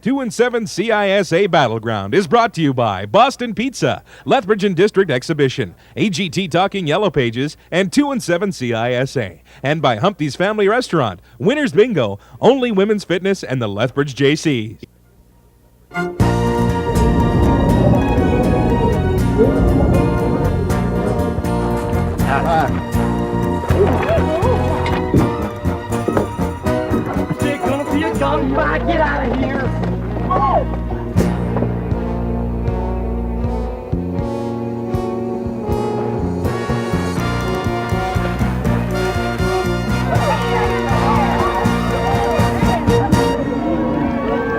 2-7 CISA Battleground is brought to you by Boston Pizza, Lethbridge and District Exhibition, AGT Talking Yellow Pages, and 2-7 CISA. And by Humpty's Family Restaurant, Winners Bingo, Only Women's Fitness, and the Lethbridge JCs. Get out of here!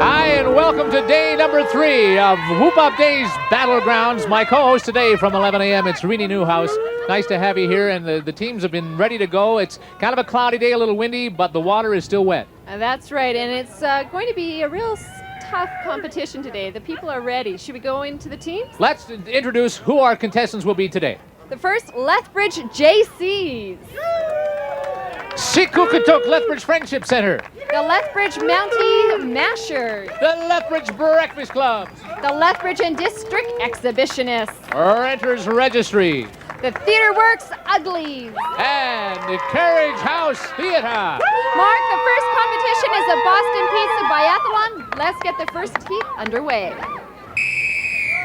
Hi, and welcome to day number 3 of Whoop Up Days Battlegrounds. My co-host today from 11 a.m. It's Renee Newhouse. Nice to have you here, and the teams have been ready to go. It's kind of a cloudy day, a little windy, but the water is still wet. That's right, and it's going to be a real tough competition today. The people are ready. Should we go into the teams? Let's introduce who our contestants will be today. The first, Lethbridge JCs. Sikukatuk Lethbridge Friendship Center. The Lethbridge Mountie Mashers. The Lethbridge Breakfast Club. The Lethbridge and District Exhibitionists. Renters Registry. The Theater Works Uglies. And the Carriage House Theater. Mark, the first competition is a Boston Pizza Biathlon. Let's get the first heat underway.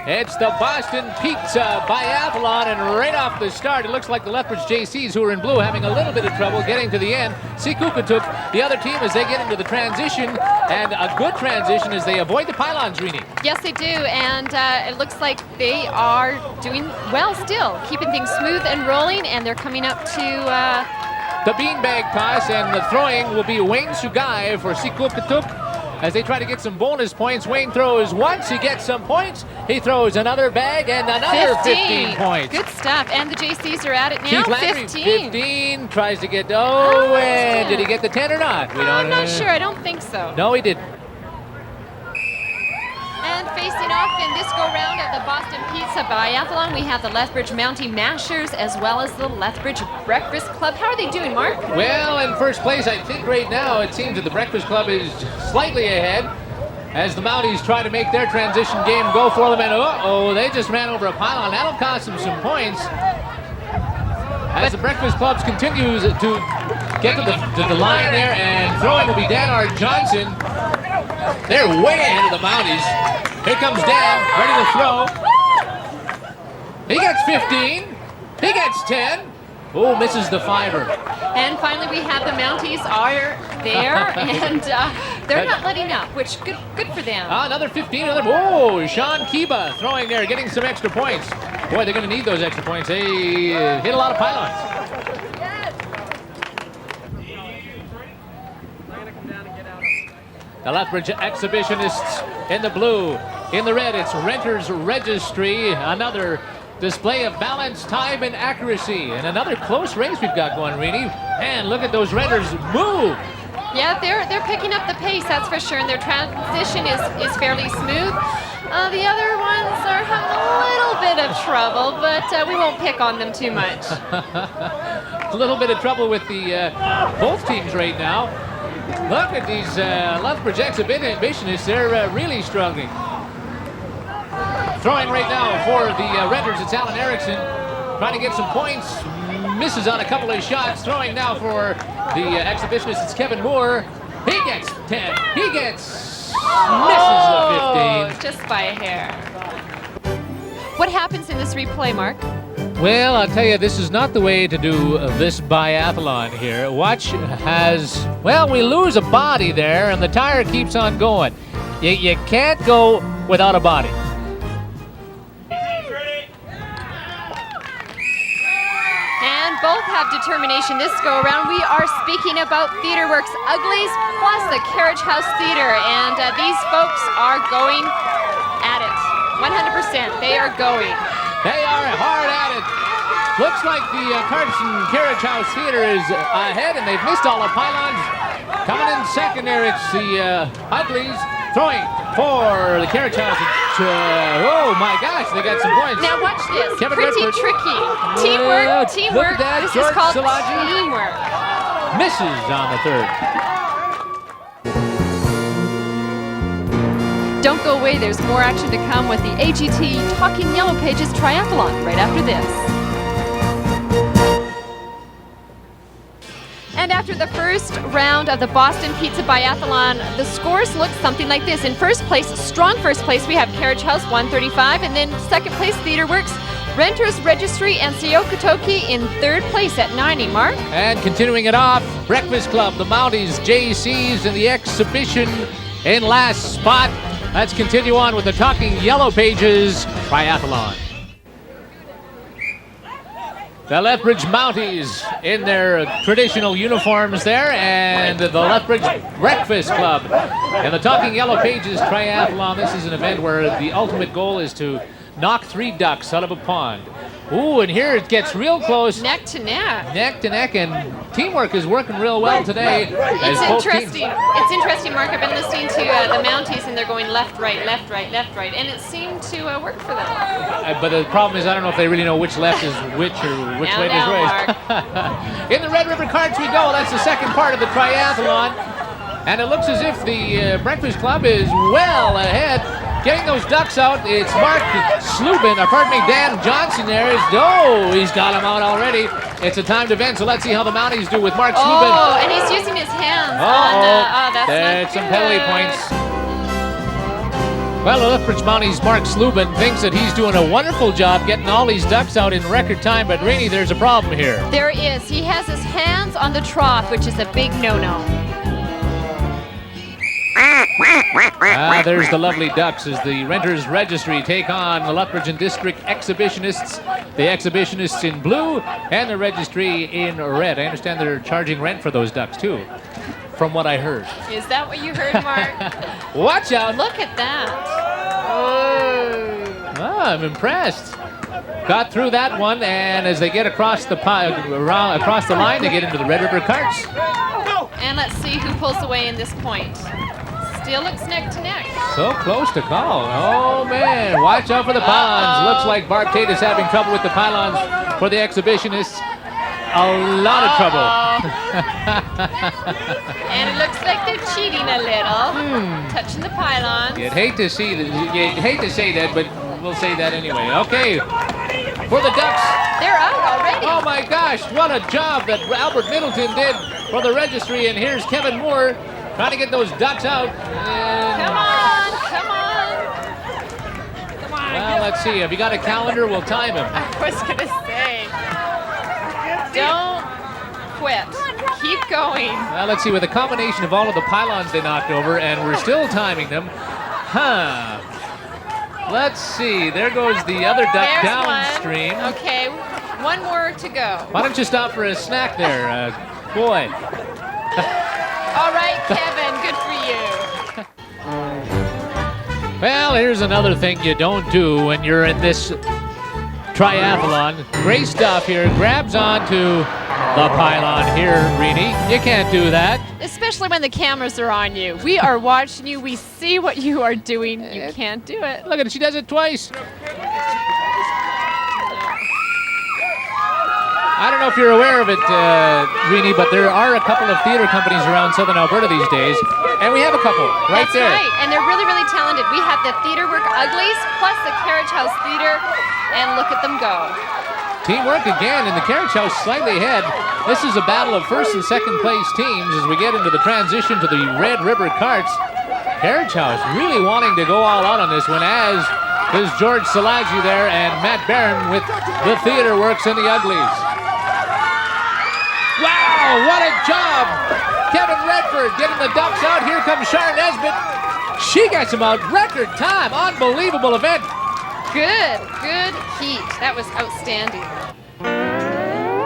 It's the Boston Pizza Biathlon, and right off the start, it looks like the Lethbridge JCs, who are in blue, having a little bit of trouble getting to the end. Sikukatuk, the other team, as they get into the transition, and a good transition as they avoid the pylons, Rini. Yes, they do, and it looks like they are doing well still, keeping things smooth and rolling, and they're coming up to the beanbag toss, and the throwing will be Wayne Sugai for Sikukatuk. As they try to get some bonus points, Wayne throws once, he gets some points, he throws another bag, and another 15 points. Good stuff, and the JCs are at it now. Keith Landry, 15, tries to get, and did he get the 10 or not? I'm not sure, I don't think so. No, he didn't. And facing off in this go-round at the Boston Pizza Biathlon, we have the Lethbridge Mountie Mashers as well as the Lethbridge Breakfast Club. How are they doing, Mark? Well, in first place, I think right now it seems that the Breakfast Club is slightly ahead as the Mounties try to make their transition game go for them. And they just ran over a pylon. That'll cost them some points. As the Breakfast Clubs continues to get to the line there, and throwing will be Dan R. Johnson. They're way ahead of the Mounties. Here comes Dan, ready to throw. He gets 15. He gets 10. Oh, misses the fiver. And finally, we have the Mounties are there, and they're not letting up, which good for them. Another 15. Sean Kiba throwing there, getting some extra points. Boy, they're going to need those extra points. They hit a lot of pylons. The Lethbridge Exhibitionists in the blue. In the red, it's Renters Registry. Another display of balance, time, and accuracy. And another close race we've got going, Rini. And look at those Renters move. Yeah, they're picking up the pace, that's for sure. And their transition is fairly smooth. The other ones are having a little bit of trouble, but we won't pick on them too much. A little bit of trouble with the both teams right now. Look at these Lethbridge Exhibitionists. They're really struggling. Throwing right now for the Renters, it's Alan Erickson. Trying to get some points. Misses on a couple of shots. Throwing now for the Exhibitionists, it's Kevin Moore. He gets 10. He gets... misses the 15. Just by a hair. What happens in this replay, Mark? Well, I'll tell you, this is not the way to do this biathlon here. Watch has, well, we lose a body there, and the tire keeps on going. You can't go without a body. And both have determination this go around. We are speaking about Theater Works Uglies plus the Carriage House Theater, and these folks are going at it. 100%, they are going. They are hard at it. Looks like the Carson Carriage House Theater is ahead, and they've missed all the pylons. Coming in second there, it's the Uglies throwing for the Carriage House. Oh my gosh, they got some points. Now watch this. Kevin Pretty Redford. tricky. Teamwork. That, This is called Salaji teamwork. misses on the third. Don't go away, there's more action to come with the AGT Talking Yellow Pages Triathlon right after this. And after the first round of the Boston Pizza Biathlon, the scores look something like this. In first place, strong first place, we have Carriage House 135, and then second place, TheaterWorks, Renters Registry, and Siokotoki in third place at 90. Mark? And continuing it off, Breakfast Club, the Mounties, JCs, and the Exhibition in last spot. Let's continue on with the Talking Yellow Pages Triathlon. The Lethbridge Mounties in their traditional uniforms there, and the Lethbridge Breakfast Club. And the Talking Yellow Pages Triathlon, this is an event where the ultimate goal is to knock 3 ducks out of a pond. Ooh, and here it gets real close. Neck to neck. Neck to neck, and teamwork is working real well today. It's interesting. It's interesting, Mark. I've been listening to the Mounties, and they're going left, right, left, right, left, right, and it seemed to work for them. But the problem is, I don't know if they really know which left is which or which way is right. In the Red River Carts we go. That's the second part of the triathlon, and it looks as if the Breakfast Club is well ahead. Getting those ducks out, it's Mark Slubin, Dan Johnson there. He's got them out already. It's a timed event, so let's see how the Mounties do with Mark Slubin. Oh, and he's using his hands on, that's there's not some good. penalty points. Well, the Lethbridge Mounties' Mark Slubin thinks that he's doing a wonderful job getting all these ducks out in record time, but Rainey, there's a problem here. There is. He has his hands on the trough, which is a big no-no. There's the lovely ducks as the Renters Registry take on the Lethbridge and District Exhibitionists. The Exhibitionists in blue and the Registry in red. I understand they're charging rent for those ducks too, from what I heard. Is that what you heard, Mark? Watch out! Look at that. I'm impressed. Got through that one, and as they get across the line, they get into the Red River Carts. And let's see who pulls away in this point. Still looks neck to neck. So close to call. Oh, man. Watch out for the pylons. Looks like Barb Tate is having trouble with the pylons for the Exhibitionists. A lot of trouble. And it looks like they're cheating a little. Touching the pylons. You'd hate to say that, but we'll say that anyway. Okay. For the Ducks. They're out already. Oh, my gosh. What a job that Albert Middleton did for the Registry. And here's Kevin Moore trying to get those ducks out. And Come on, come on. Come on. well, let's see. Have you got a calendar? We'll time him. I was going to say, don't quit. Keep going. Well, let's see. With a combination of all of the pylons they knocked over, and we're still timing them. Let's see. There goes the other duck There's downstream. one. Okay, one more to go. Why don't you stop for a snack there, boy? All right, Kevin, good for you. Well, here's another thing you don't do when you're in this triathlon. Great stuff here. Grabs onto the pylon here, Reenie. You can't do that. Especially when the cameras are on you. We are watching you. We see what you are doing. You can't do it. Look at it. She does it twice. I don't know if you're aware of it, Reenie, but there are a couple of theater companies around Southern Alberta these days, and we have a couple right there. That's right, and they're really, really talented. We have the TheaterWork Uglies plus the Carriage House Theater, and look at them go. Teamwork again, and the Carriage House slightly ahead. This is a battle of first and second place teams as we get into the transition to the Red River Carts. Carriage House really wanting to go all out on this one, as is George Salagi there and Matt Barron with the TheaterWorks and the Uglies. Wow, what a job! Kevin Redford getting the ducks out. Here comes Shar Nesbitt. She gets them out record time. Unbelievable event. Good heat. That was outstanding.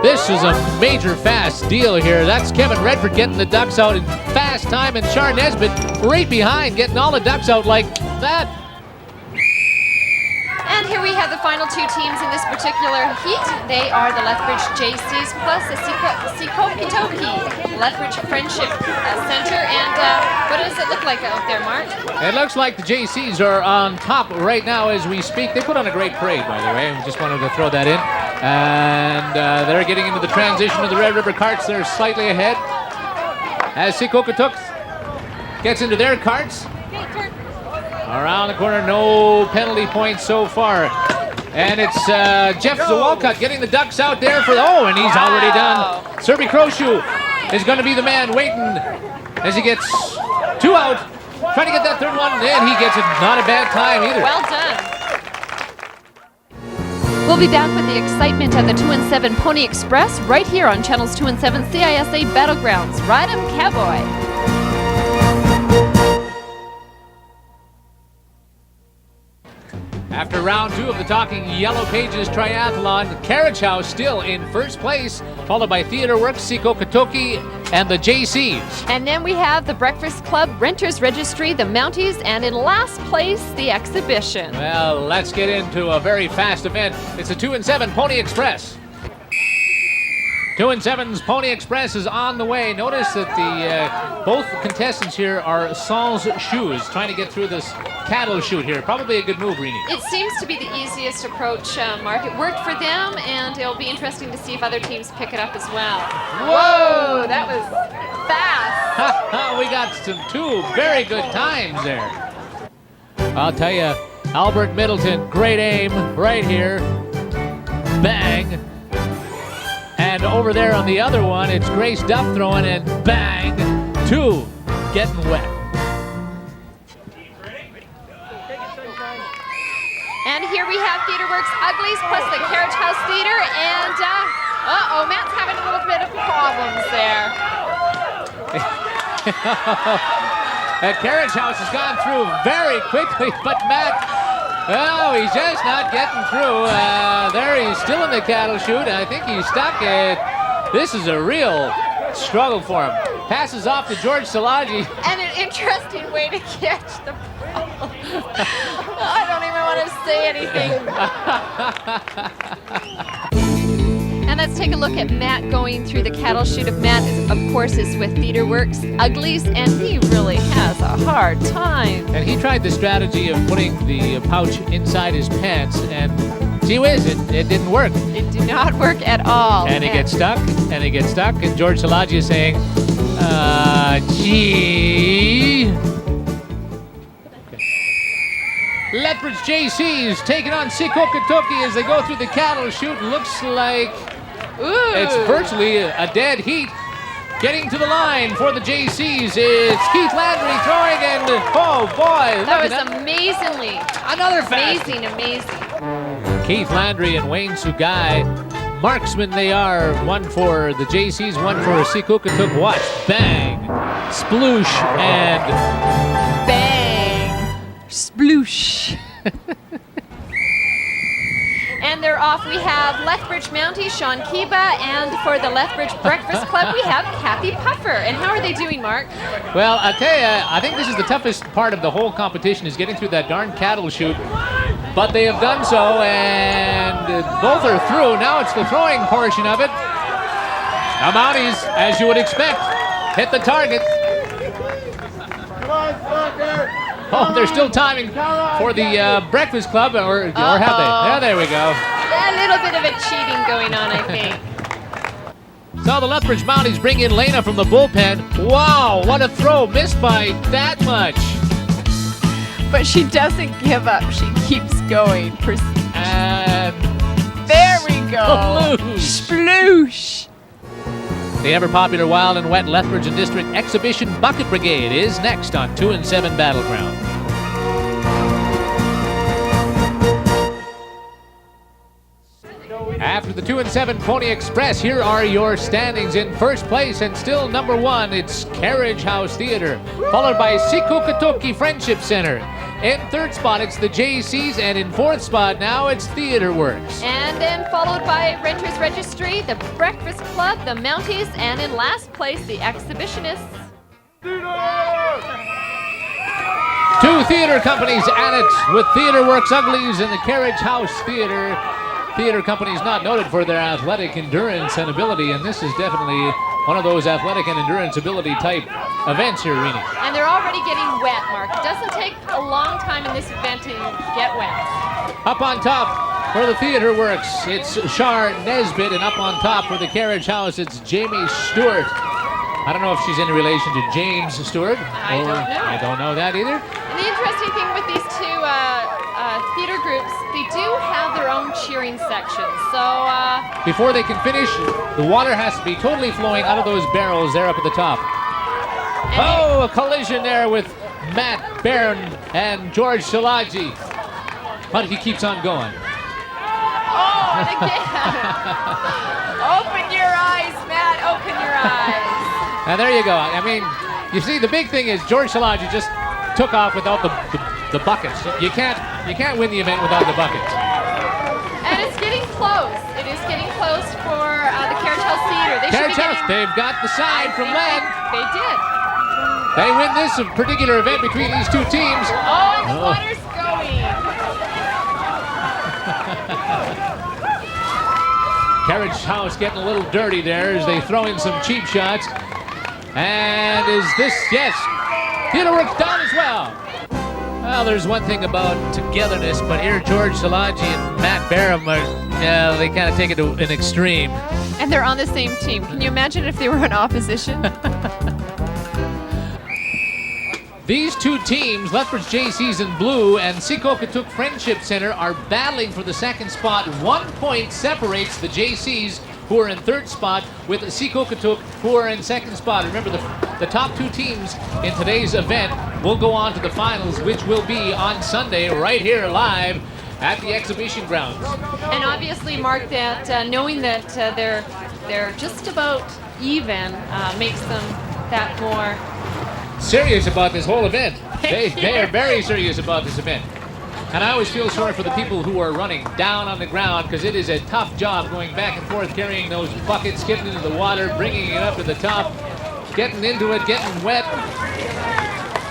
This is a major fast deal here. That's Kevin Redford getting the ducks out in fast time, and Shar Nesbitt right behind getting all the ducks out like that. And here we have the final two teams in this particular heat. They are the Lethbridge JCs plus the Siokotoki Lethbridge Friendship Center. And what does it look like out there, Mark? It looks like the JCs are on top right now as we speak. They put on a great parade, by the way. We just wanted to throw that in. And they're getting into the transition of the Red River Carts. They're slightly ahead as Siokotoki gets into their carts. Around the corner, no penalty points so far. And it's Jeff Zawalcott getting the Ducks out there for, and he's already done. Serby Croshu is going to be the man waiting as he gets 2 out. Trying to get that third one, and he gets it. Not a bad time either. Well done. We'll be back with the excitement at the 2 and 7 Pony Express right here on Channels 2 and 7 CISA Battlegrounds. Ride 'em, cowboy. After round 2 of the Talking Yellow Pages Triathlon, Carriage House still in first place, followed by Theatre Works, Sikokatoki, and the JCs. And then we have the Breakfast Club, Renters Registry, the Mounties, and in last place, the Exhibition. Well, let's get into a very fast event. It's the 2 and 7 Pony Express. 2 and 7's Pony Express is on the way. Notice that both contestants here are sans shoes, trying to get through this cattle chute here. Probably a good move, Rini. It seems to be the easiest approach, Mark. It worked for them, and it'll be interesting to see if other teams pick it up as well. Whoa, that was fast. We got two very good times there. I'll tell you, Albert Middleton, great aim right here. Bang. And over there on the other one, it's Grace Duff throwing, and bang, 2 getting wet. And here we have Theatre Works Uglies plus the Carriage House Theatre, and Matt's having a little bit of problems there. Carriage House has gone through very quickly, but Matt, he's just not getting through. There he's still in the cattle chute. I think he's stuck. This is a real struggle for him. Passes off to George Szilagyi. And an interesting way to catch the ball. I don't even want to say anything. And let's take a look at Matt going through the cattle chute. Matt, of course, is with Theatre Works Uglies, and he really has a hard time. And he tried the strategy of putting the pouch inside his pants, and gee whiz, it didn't work. It did not work at all. And he gets stuck, and George Szilagyi is saying, gee. Lethbridge JC's taking on Sikokatoki as they go through the cattle chute. Looks like it's virtually a dead heat. Getting to the line for the JCs, it's Keith Landry throwing, and oh boy. That was amazingly. Another fast. Amazing. Keith Landry and Wayne Sugai, marksmen they are. One for the JCs, one for Sikokatoki. Watch, bang, sploosh, and bang, sploosh. And they're off. We have Lethbridge Mountie, Sean Kiba, and for the Lethbridge Breakfast Club, we have Kathy Puffer. And how are they doing, Mark? Well, I tell you, I think this is the toughest part of the whole competition, is getting through that darn cattle chute. But they have done so, and both are through. Now it's the throwing portion of it. The Mounties, as you would expect, hit the target. Oh, they're still timing for the Breakfast Club, or have they? Yeah, there we go. A little bit of a cheating going on, I think. So the Lethbridge Mounties bring in Lena from the bullpen. Wow, what a throw, missed by that much. But she doesn't give up. She keeps going. And there we go. Sploosh. The ever-popular Wild and Wet Lethbridge and District Exhibition Bucket Brigade is next on 2 and 7 Battleground. After the 2 and 7 Pony Express, here are your standings. In first place and still number 1, it's Carriage House Theatre, followed by Sikokatoki Friendship Center. In third spot, it's the JCs, and in fourth spot now, it's Theatre Works. And then followed by Renters Registry, the Breakfast Club, the Mounties, and in last place, the Exhibitionists. 2 theater companies at it, with Theatre Works Uglies and the Carriage House Theatre. Theater companies not noted for their athletic endurance and ability, and this is definitely one of those athletic and endurance ability type events here, Rini. And they're already getting wet, Mark. It doesn't take a long time in this event to get wet. Up on top for the Theatre Works, it's Shar Nesbitt, and up on top for the Carriage House, it's Jamie Stewart. I don't know if she's in relation to James Stewart. I don't know. I don't know that either. And the interesting thing with these cheering section. So Before they can finish, the water has to be totally flowing out of those barrels there up at the top. Oh, a collision there with Matt Barron and George Shalaji. But he keeps on going. Oh, and again. Open your eyes, Matt. Open your eyes. And there you go. I mean, you see, the big thing is George Shalaji just took off without the buckets. You can't win the event without the buckets. And it's getting close. It is getting close for the Carriage House Theater. Carriage House, they've got the sign from Len. They did. They win this particular event between these two teams. Oh, and the water's going. Carriage House getting a little dirty there as they throw in some cheap shots. And is this, yes, Theater Works down as well. Well, there's one thing about togetherness, but here George Shalaji and Matt Barham are, they kind of take it to an extreme. And they're on the same team. Can you imagine if they were in opposition? These two teams, Lethbridge JCs in blue and Sikokatug Friendship Center, are battling for the second spot. 1 point separates the JCs, who are in third spot, with Sikokatug, who are in second spot. Remember, the top two teams in today's event will go on to the finals, which will be on Sunday right here live at the exhibition grounds. And obviously, Mark, that knowing that they're just about even makes them that more serious about this whole event. They are very serious about this event. And I always feel sorry for the people who are running down on the ground, because it is a tough job going back and forth, carrying those buckets, getting into the water, bringing it up to the top, getting into it, getting wet.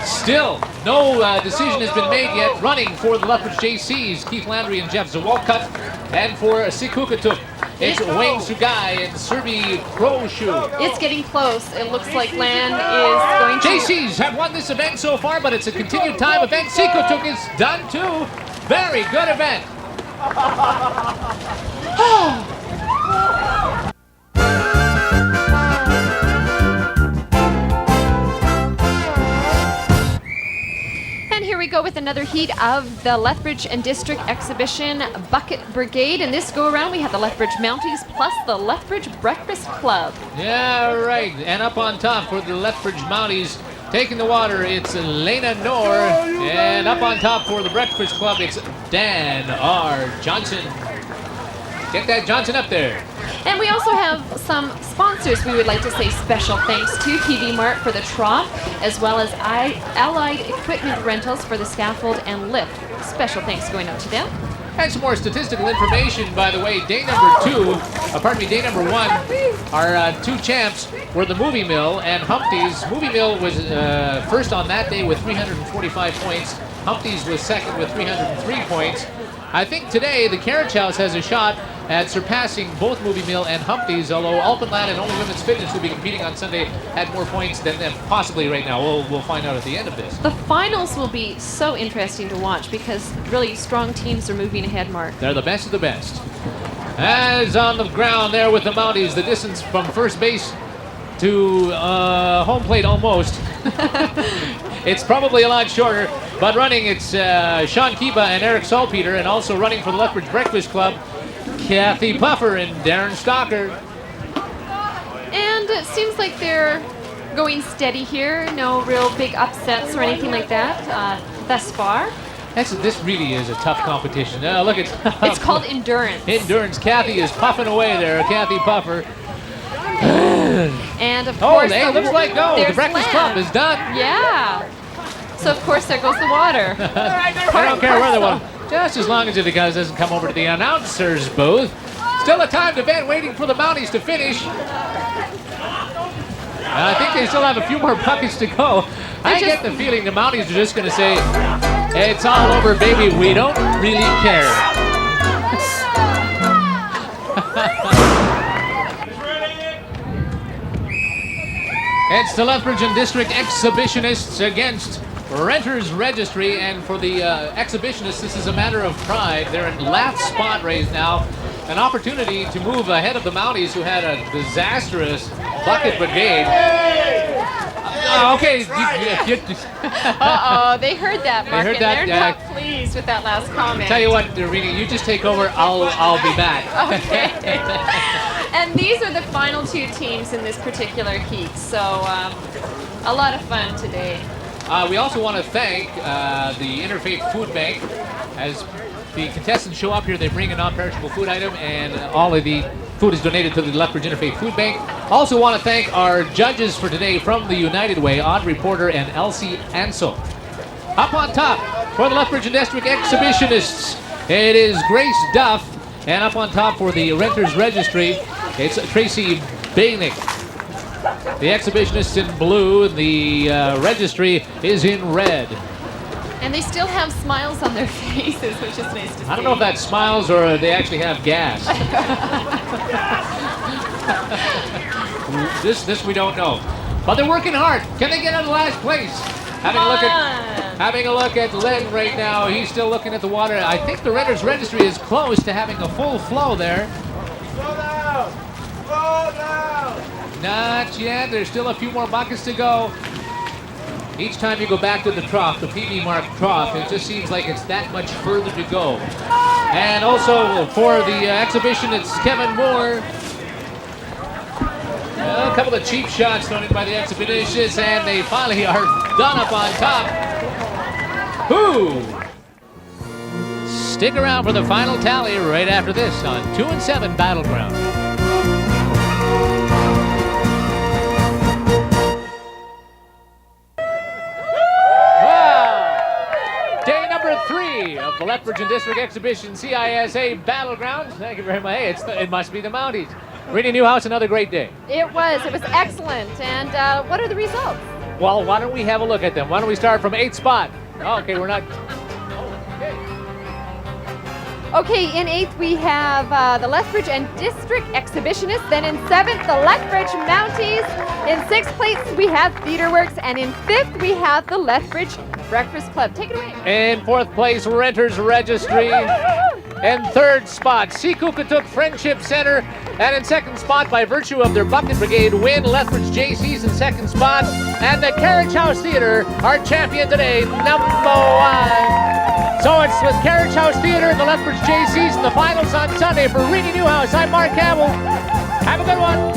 Still, no decision has been made yet. Running for the Lethbridge JCs, Keith Landry and Jeff Zawalcut. And for Sikokatug, it's Wayne Sugai and Serbi Kroshu. It's getting close. It looks like Land is going to... JCs have won this event so far, but it's a continued time event. Sikokatug is done too. Very good event. And here we go with another heat of the Lethbridge and District Exhibition Bucket Brigade. And this go around, we have the Lethbridge Mounties plus the Lethbridge Breakfast Club. Yeah, right. And up on top for the Lethbridge Mounties, taking the water, it's Lena Knorr. And up on top for the Breakfast Club, it's Dan R. Johnson. Get that Johnson up there. And we also have some sponsors we would like to say special thanks to. PV Mart for the trough, as well as Allied Equipment Rentals for the scaffold and lift. Special thanks going out to them. And some more statistical information, by the way. Day number one, our two champs were the Movie Mill and Humpty's. Movie Mill was first on that day with 345 points. Humpty's was second with 303 points. I think today the Carriage House has a shot at surpassing both Movie Mill and Humpty's, although Alpenland and Only Women's Fitness, will be competing on Sunday, had more points than them possibly right now. We'll find out at the end of this. The finals will be so interesting to watch because really strong teams are moving ahead, Mark. They're the best of the best. As on the ground there with the Mounties, the distance from first base to home plate almost. It's probably a lot shorter, but running it's Sean Kiba and Eric Salpeter, and also running for the Lethbridge Breakfast Club, Kathy Puffer and Darren Stalker. And it seems like they're going steady here. No real big upsets or anything like that thus far. This really is a tough competition. Look at it's called endurance. Endurance. Kathy is puffing away there. Kathy Puffer. And of course, it looks like the Breakfast Club is done. Yeah. So of course there goes the water. I don't care where the water. Just as long as it doesn't come over to the announcer's booth. Still a timed event waiting for the Mounties to finish. I think they still have a few more buckets to go. I get the feeling the Mounties are just going to say, it's all over, baby. We don't really care. It's the Lethbridge and District Exhibitionists against Renters Registry, and for the exhibitionists, this is a matter of pride. They're in last spot right now. An opportunity to move ahead of the Mounties, who had a disastrous bucket brigade. Okay. Uh-oh, they heard that, Mark, heard and that, they're yeah. not pleased with that last comment. Tell you what, Rita, you just take over. I'll be back. Okay. And these are the final two teams in this particular heat, so a lot of fun today. We also want to thank the Interfaith Food Bank. As the contestants show up here, they bring a non-perishable food item, and all of the food is donated to the Lethbridge Interfaith Food Bank. Also want to thank our judges for today from the United Way, Audrey Porter and Elsie Ansel. Up on top for the Lethbridge and District Exhibitionists, it is Grace Duff, and up on top for the Renters Registry, it's Tracy Bainick. The exhibitionists in blue, the registry is in red. And they still have smiles on their faces, which is nice to see. I don't know if that's smiles or they actually have gas. This we don't know. But they're working hard. Can they get out of last place? Having a look at Len right now. He's still looking at the water. I think the Renters Registry is close to having a full flow there. Slow down! Slow down! Not yet. There's still a few more buckets to go. Each time you go back to the trough, the PB mark trough, it just seems like it's that much further to go. And also for the exhibition, it's Kevin Moore. A couple of cheap shots thrown in by the exhibitionists, and they finally are done up on top. Woo! Stick around for the final tally right after this on 2 and 7 Battleground. Of the Lethbridge and District Exhibition CISA Battlegrounds. Thank you very much. Hey, it must be the Mounties. Rita Newhouse, another great day. It was excellent. And what are the results? Well, why don't we have a look at them? Why don't we start from 8th spot? Okay, we're not... Okay, in 8th we have the Lethbridge and District Exhibitionists. Then in 7th, the Lethbridge Mounties. In 6th place we have Theaterworks. And in 5th we have the Lethbridge Breakfast Club. Take it away. In 4th place, Renters Registry. In 3rd spot, Seacookatook Friendship Center. And in 2nd spot, by virtue of their Bucket Brigade win, Lethbridge JC's in 2nd spot. And the Carriage House Theater, our champion today, #1. So it's the Carriage House Theater and the Lethbridge JC's in the finals on Sunday. For Rita Newhouse, I'm Mark Campbell. Have a good one.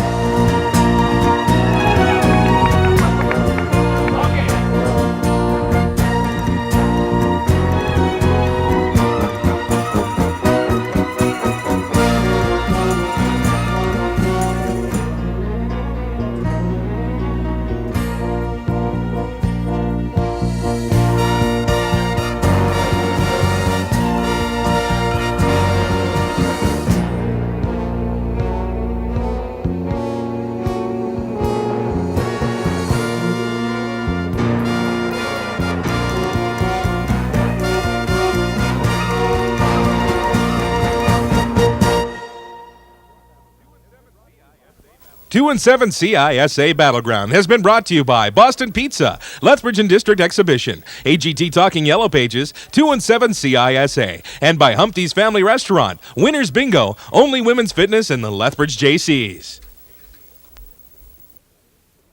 2 and 7 CISA Battleground has been brought to you by Boston Pizza, Lethbridge and District Exhibition, AGT Talking Yellow Pages, 2 and 7 CISA, and by Humpty's Family Restaurant, Winners Bingo, Only Women's Fitness, and the Lethbridge JCs.